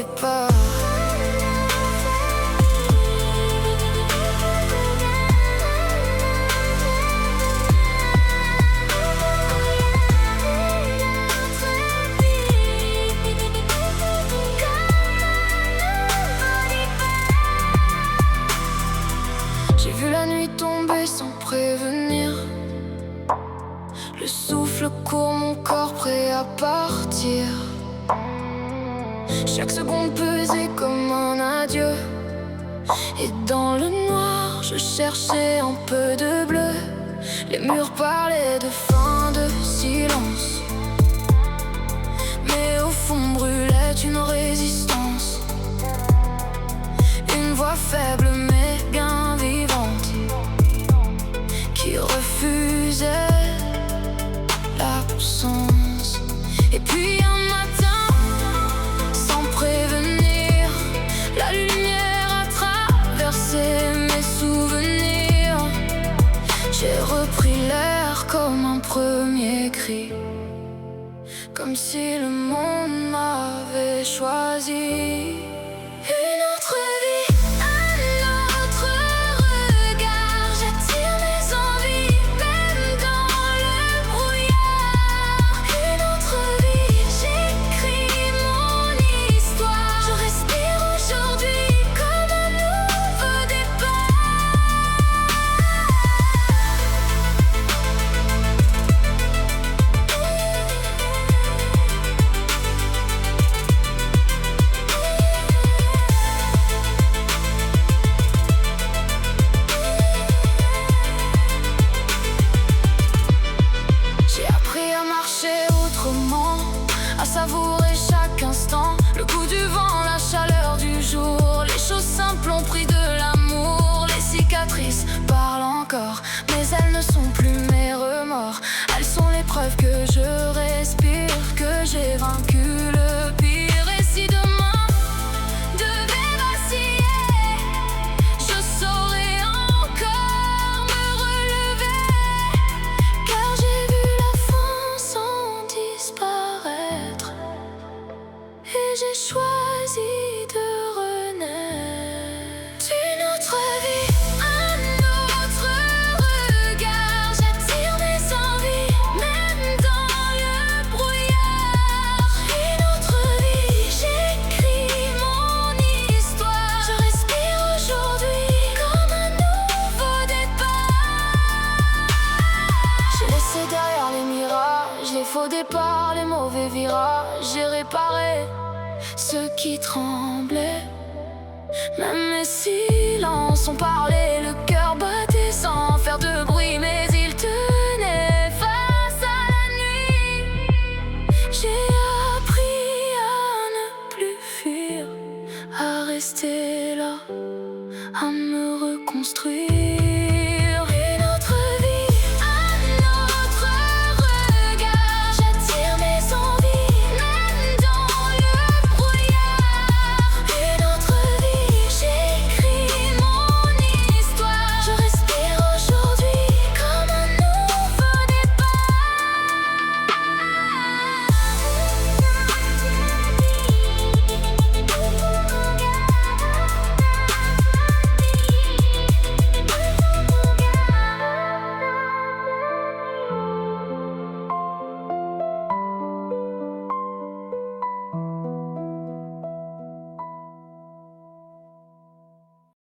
départ. J'ai vu la nuit tomber sans prévenir. Le souffle court, mon corps prêt à partir. Chaque seconde pesait comme un adieu. Et dans le noir, je cherchais un peu de bleu. Les murs parlaient de fin, de silence. Mais au fond brûlait une résistance. Une voix faible mais bien vivante, qui refusait l'absence. Et puis un matin, sans prévenir, la lumière a traversé mes souvenirs. J'ai repris l'air comme un premier cri, comme si le monde m'avait choisi. Une autre vie, un autre regard. J'attire mes envies, même dans le brouillard. Une autre vie, j'écris mon histoire. Je respire aujourd'hui comme un nouveau départ. J'ai appris à marcher autrement, à savourer chaque instant. Le goût du vent, la chaleur du jour. Les choses simples ont pris de l'amour. Les cicatrices parlent encore, mais elles ne sont plus mes remords. Elles sont les preuves que je respire, que j'ai vaincu le pire. Et si demain devait vaciller, je saurais encore me relever. Car j'ai vu la fin sans disparaître, et j'ai choisi de renaître. Une autre vie, un autre regard. J'attire mes envies, même dans le brouillard. Une autre vie, j'écris mon histoire. Je respire aujourd'hui comme un nouveau départ. J'ai laissé derrière les mirages, les faux départs, les mauvais virages. J'ai réparé ceux qui tremblaient. Même mes silences ont parlé, le cœur battait sans